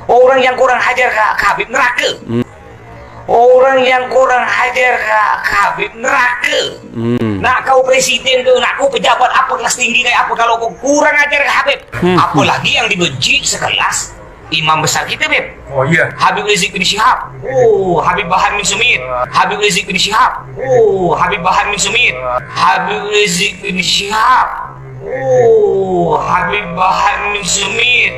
Orang yang kurang hajar ke Habib neraka. Orang yang kurang hajar ke Habib neraka. Nak kau presiden tu, nak kau pejabat apa kelas tinggi kayak apa, kalau kau kurang ajar ke Habib, apalagi yang dibenci sekelas imam besar kita, Beb. Oh iya. Habib Rizik bin Syihab. Oh, Habib Bahar bin Sumit. Habib Rizik bin Syihab. Oh, Habib Bahar bin Sumit. Habib Rizik bin Syihab. Oh, Habib Bahar bin Sumit.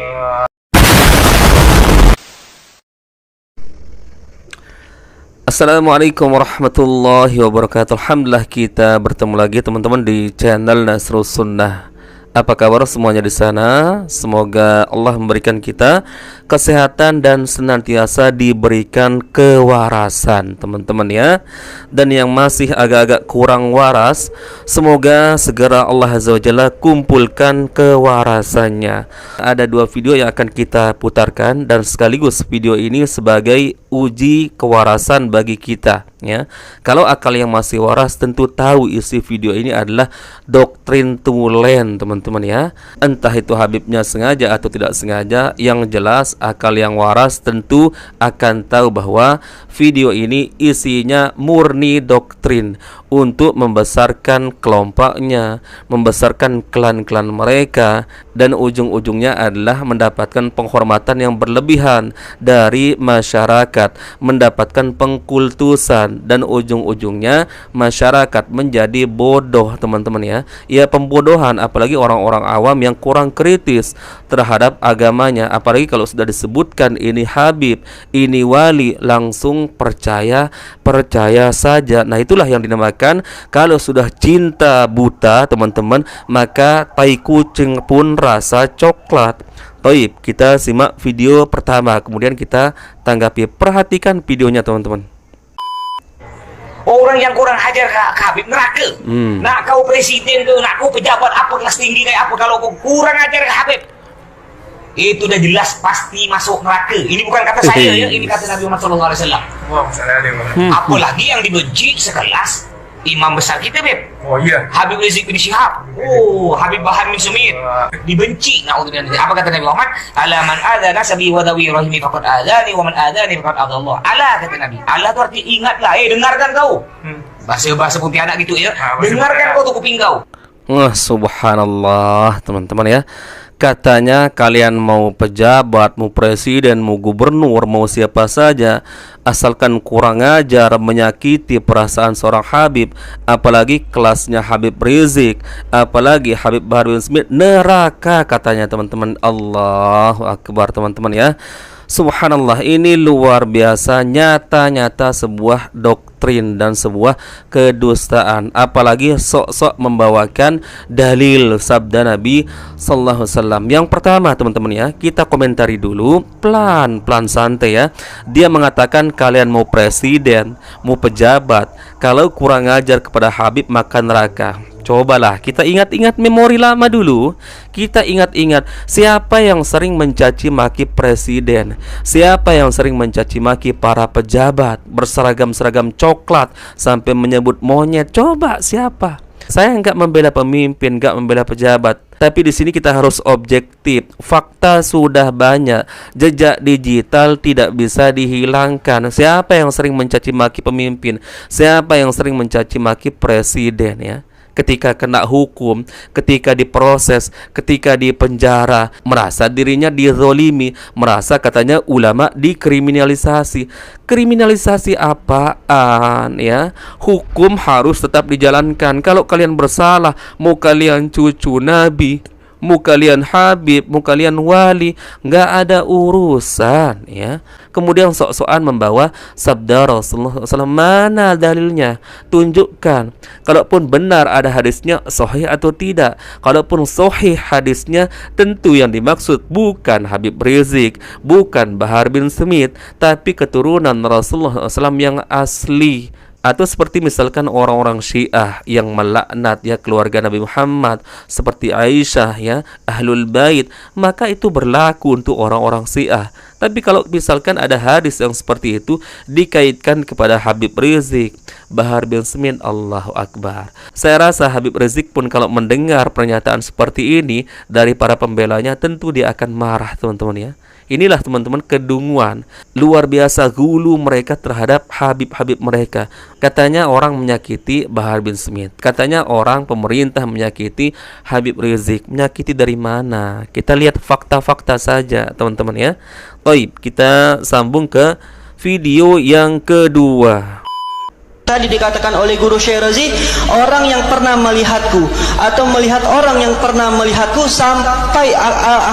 Assalamualaikum warahmatullahi wabarakatuh. Alhamdulillah kita bertemu lagi teman-teman di channel Nasrus Sunnah. Apa kabar semuanya di sana? Semoga Allah memberikan kita kesehatan dan senantiasa diberikan kewarasan, teman-teman ya. Dan yang masih agak-agak kurang waras, semoga segera Allah Azza wa Jalla kumpulkan kewarasannya. Ada dua video yang akan kita putarkan, dan sekaligus video ini sebagai uji kewarasan bagi kita ya. Kalau akal yang masih waras tentu tahu isi video ini adalah doktrin tulen, teman-teman ya. Entah itu Habibnya sengaja atau tidak sengaja, yang jelas akal yang waras tentu akan tahu bahwa video ini isinya murni doktrin untuk membesarkan kelompoknya, membesarkan klan-klan mereka, dan ujung-ujungnya adalah mendapatkan penghormatan yang berlebihan dari masyarakat, mendapatkan pengkultusan, dan ujung-ujungnya masyarakat menjadi bodoh, teman-teman ya. Ya, pembodohan, apalagi orang-orang awam yang kurang kritis terhadap agamanya, apalagi kalau sudah disebutkan ini Habib, ini wali, langsung percaya saja. Nah, itulah yang dinamakan kalau sudah cinta buta, teman-teman, maka tai kucing pun rasa coklat. Baik, kita simak video pertama, kemudian kita tanggapi. Perhatikan videonya, teman-teman. Orang yang kurang hajar ke Habib neraka. Nak kau presiden tu, nak kau pejabat apa kelas tinggi kayak apa, kalau kau kurang ajar ke Habib, itu udah jelas pasti masuk neraka. Ini bukan kata saya ya, ini kata Nabi Muhammad SAW. Apalagi yang dibenci sekelas imam besar kita, Beb. Oh iya. Habib Rizik bin Syihab. Oh, Habib Bahar bin Sumit. Dibenci. Apa kata Nabi Muhammad? Ala man adana sabi wa dawi rahimi faqad adani wa man adani faqad adallah. Ala, kata Nabi. Allah itu arti ingatlah, dengarkan kau. Bahasa Pontianak gitu ya. Dengarkan kau tuh kuping kau. Wah, subhanallah, teman-teman ya. Katanya kalian mau pejabat, mau presiden, mau gubernur, mau siapa saja, asalkan kurang ajar, menyakiti perasaan seorang Habib, apalagi kelasnya Habib Rizik, apalagi Habib Bahar bin Smith, neraka katanya, teman-teman. Allahu Akbar, teman-teman ya. Subhanallah, ini luar biasa, nyata-nyata sebuah doktrin dan sebuah kedustaan. Apalagi sok-sok membawakan dalil sabda Nabi sallallahu alaihi wasallam. Yang pertama, teman-teman ya, kita komentari dulu pelan-pelan, santai ya. Dia mengatakan kalian mau presiden, mau pejabat, kalau kurang ajar kepada Habib maka neraka. Cobalah kita ingat-ingat memori lama dulu. Kita ingat-ingat siapa yang sering mencaci maki presiden, siapa yang sering mencaci maki para pejabat berseragam-seragam coklat sampai menyebut monyet. Coba siapa? Saya nggak membela pemimpin, nggak membela pejabat, tapi di sini kita harus objektif. Fakta sudah banyak, jejak digital tidak bisa dihilangkan. Siapa yang sering mencaci maki pemimpin? Siapa yang sering mencaci maki presiden ya? Ketika kena hukum, ketika diproses, ketika di penjara, merasa dirinya dizolimi, merasa katanya ulama dikriminalisasi. Kriminalisasi apaan ya? Hukum harus tetap dijalankan. Kalau kalian bersalah, mau kalian cucu Nabi, mau kalian Habib, mau kalian wali, nggak ada urusan ya. Kemudian sok-sokan membawa sabda Rasulullah SAW. Mana dalilnya? Tunjukkan. Kalaupun benar ada hadisnya, sahih atau tidak. Kalaupun sahih hadisnya, tentu yang dimaksud bukan Habib Rizik, bukan Bahar bin Smith, tapi keturunan Rasulullah SAW yang asli. Atau seperti misalkan orang-orang Syiah yang melaknat ya keluarga Nabi Muhammad, seperti Aisyah ya, Ahlul Bait, maka itu berlaku untuk orang-orang Syiah. Tapi kalau misalkan ada hadis yang seperti itu dikaitkan kepada Habib Rizik, Bahar bin Smith, Allahu Akbar. Saya rasa Habib Rizik pun kalau mendengar pernyataan seperti ini dari para pembelanya, tentu dia akan marah, teman-teman ya. Inilah teman-teman kedunguan luar biasa hulu mereka terhadap Habib-Habib mereka. Katanya orang menyakiti Bahar bin Smith, katanya orang pemerintah menyakiti Habib Rizik. Menyakiti dari mana? Kita lihat fakta-fakta saja, teman-teman ya. Baik, kita sambung ke video yang kedua. Tadi dikatakan oleh Guru Syirazi, orang yang pernah melihatku atau melihat orang yang pernah melihatku sampai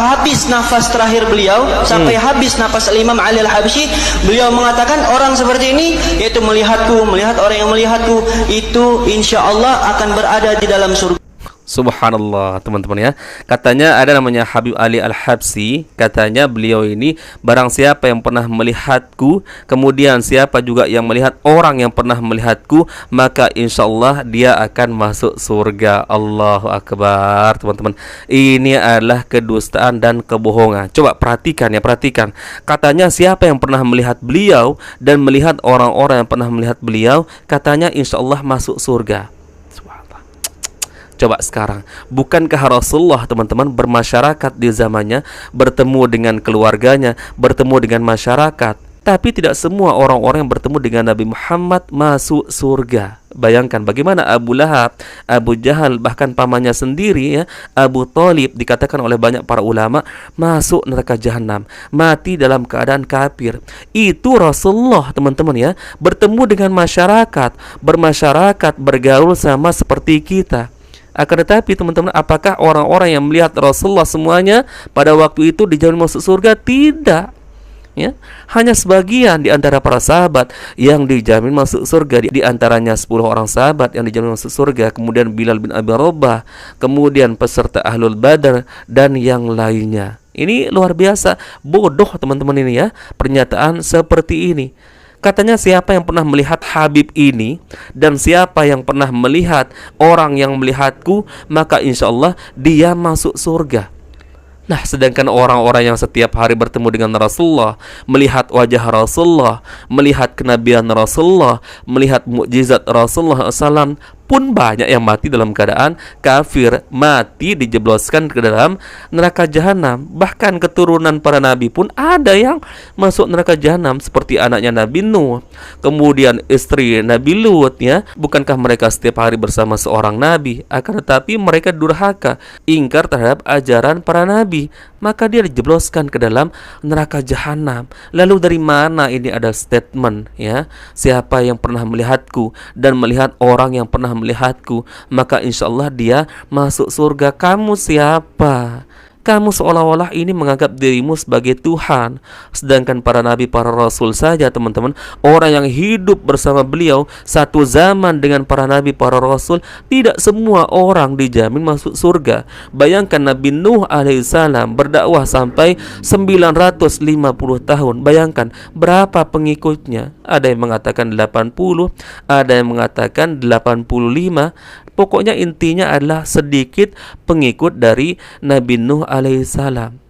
habis nafas terakhir beliau, sampai habis nafas Imam Ali Al-Habsyi, beliau mengatakan orang seperti ini, yaitu melihatku, melihat orang yang melihatku, itu insya Allah akan berada di dalam surga. Subhanallah, teman-teman ya. Katanya ada namanya Habib Ali Al-Habsyi. Katanya beliau ini, barang siapa yang pernah melihatku, kemudian siapa juga yang melihat orang yang pernah melihatku, maka insya Allah dia akan masuk surga. Allahu Akbar, teman-teman. Ini adalah kedustaan dan kebohongan. Coba perhatikan ya, perhatikan. Katanya siapa yang pernah melihat beliau dan melihat orang-orang yang pernah melihat beliau, katanya insya Allah masuk surga. Coba sekarang, bukankah Rasulullah, teman-teman, bermasyarakat di zamannya, bertemu dengan keluarganya, bertemu dengan masyarakat, tapi tidak semua orang-orang yang bertemu dengan Nabi Muhammad masuk surga. Bayangkan bagaimana Abu Lahab, Abu Jahal, bahkan pamannya sendiri ya, Abu Thalib, dikatakan oleh banyak para ulama masuk neraka jahanam, mati dalam keadaan kafir. Itu Rasulullah, teman-teman ya, bertemu dengan masyarakat, bermasyarakat, bergaul sama seperti kita. Akan tetapi teman-teman, apakah orang-orang yang melihat Rasulullah semuanya pada waktu itu dijamin masuk surga? Tidak ya. Hanya sebagian di antara para sahabat yang dijamin masuk surga. Di antaranya 10 orang sahabat yang dijamin masuk surga, kemudian Bilal bin Abi Rabah, kemudian peserta Ahlul Badar, dan yang lainnya. Ini luar biasa bodoh, teman-teman, ini ya, pernyataan seperti ini. Katanya siapa yang pernah melihat Habib ini dan siapa yang pernah melihat orang yang melihatku, maka insya Allah dia masuk surga. Nah, sedangkan orang-orang yang setiap hari bertemu dengan Rasulullah, melihat wajah Rasulullah, melihat kenabian Rasulullah, melihat mukjizat Rasulullah SAW, pun banyak yang mati dalam keadaan kafir, mati dijebloskan ke dalam neraka jahanam. Bahkan keturunan para nabi pun ada yang masuk neraka jahanam, seperti anaknya Nabi Nuh, kemudian istri Nabi Lut ya. Bukankah mereka setiap hari bersama seorang nabi? Akan tetapi mereka durhaka, ingkar terhadap ajaran para nabi, maka dia dijebloskan ke dalam neraka jahanam. Lalu dari mana ini ada statement ya, siapa yang pernah melihatku dan melihat orang yang pernah melihatku, maka insya Allah dia masuk surga. Kamu siapa? Kamu seolah-olah ini menganggap dirimu sebagai Tuhan. Sedangkan para nabi, para rasul saja, teman-teman, orang yang hidup bersama beliau satu zaman dengan para nabi, para rasul, tidak semua orang dijamin masuk surga. Bayangkan Nabi Nuh alaihissalam berdakwah sampai 950 tahun. Bayangkan berapa pengikutnya. Ada yang mengatakan 80, ada yang mengatakan 85. Pokoknya intinya adalah sedikit pengikut dari Nabi Nuh alaihissalam.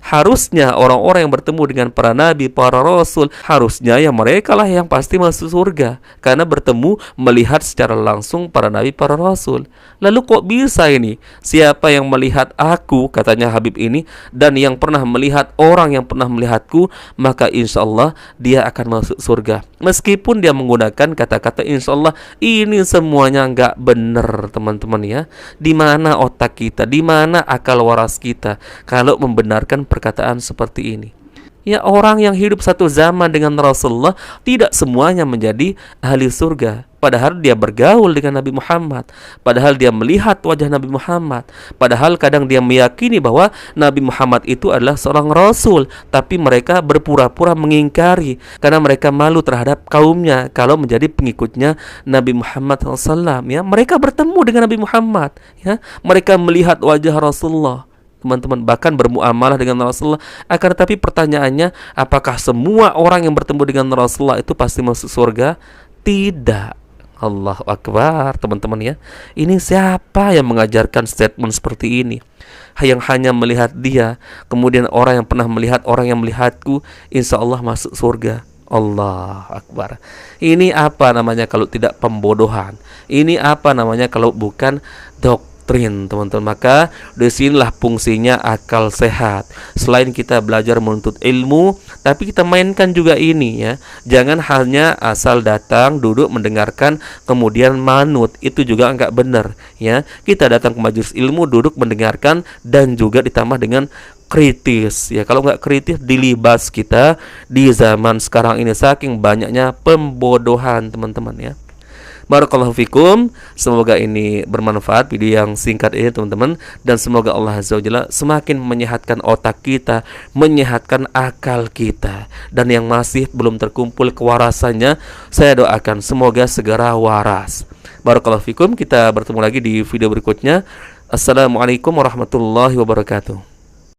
Harusnya orang-orang yang bertemu dengan para nabi, para rasul, harusnya ya mereka lah yang pasti masuk surga, karena bertemu, melihat secara langsung para nabi, para rasul. Lalu kok bisa ini? Siapa yang melihat aku, katanya Habib ini, dan yang pernah melihat orang yang pernah melihatku, maka insya Allah dia akan masuk surga. Meskipun dia menggunakan kata-kata insya Allah, ini semuanya nggak benar, teman-teman ya. Di mana otak kita, di mana akal waras kita kalau membenarkan perkataan seperti ini? Ya, orang yang hidup satu zaman dengan Rasulullah tidak semuanya menjadi ahli surga. Padahal dia bergaul dengan Nabi Muhammad, padahal dia melihat wajah Nabi Muhammad, padahal kadang dia meyakini bahwa Nabi Muhammad itu adalah seorang Rasul, tapi mereka berpura-pura mengingkari karena mereka malu terhadap kaumnya kalau menjadi pengikutnya Nabi Muhammad SAW. Ya, mereka bertemu dengan Nabi Muhammad, ya, mereka melihat wajah Rasulullah, teman-teman, bahkan bermuamalah dengan Rasulullah. Akan tetapi pertanyaannya, apakah semua orang yang bertemu dengan Rasulullah itu pasti masuk surga? Tidak. Allahu Akbar, teman-teman ya. Ini siapa yang mengajarkan statement seperti ini? Yang hanya melihat dia, kemudian orang yang pernah melihat orang yang melihatku, insya Allah masuk surga. Allah Akbar. Ini apa namanya kalau tidak pembodohan? Ini apa namanya kalau bukan doktrin, teman-teman? Maka disinilah fungsinya akal sehat. Selain kita belajar menuntut ilmu, tapi kita mainkan juga ini ya. Jangan hanya asal datang, duduk, mendengarkan, kemudian manut. Itu juga enggak benar ya. Kita datang ke majelis ilmu, duduk, mendengarkan, dan juga ditambah dengan kritis ya. Kalau nggak kritis, dilibas kita di zaman sekarang ini saking banyaknya pembodohan, teman-teman ya. Barakallahu fikum. Semoga ini bermanfaat video yang singkat ini, teman-teman, dan semoga Allah Azza wa Jalla semakin menyehatkan otak kita, menyehatkan akal kita, dan yang masih belum terkumpul kewarasannya, saya doakan semoga segera waras. Barakallahu fikum. Kita bertemu lagi di video berikutnya. Assalamualaikum warahmatullahi wabarakatuh.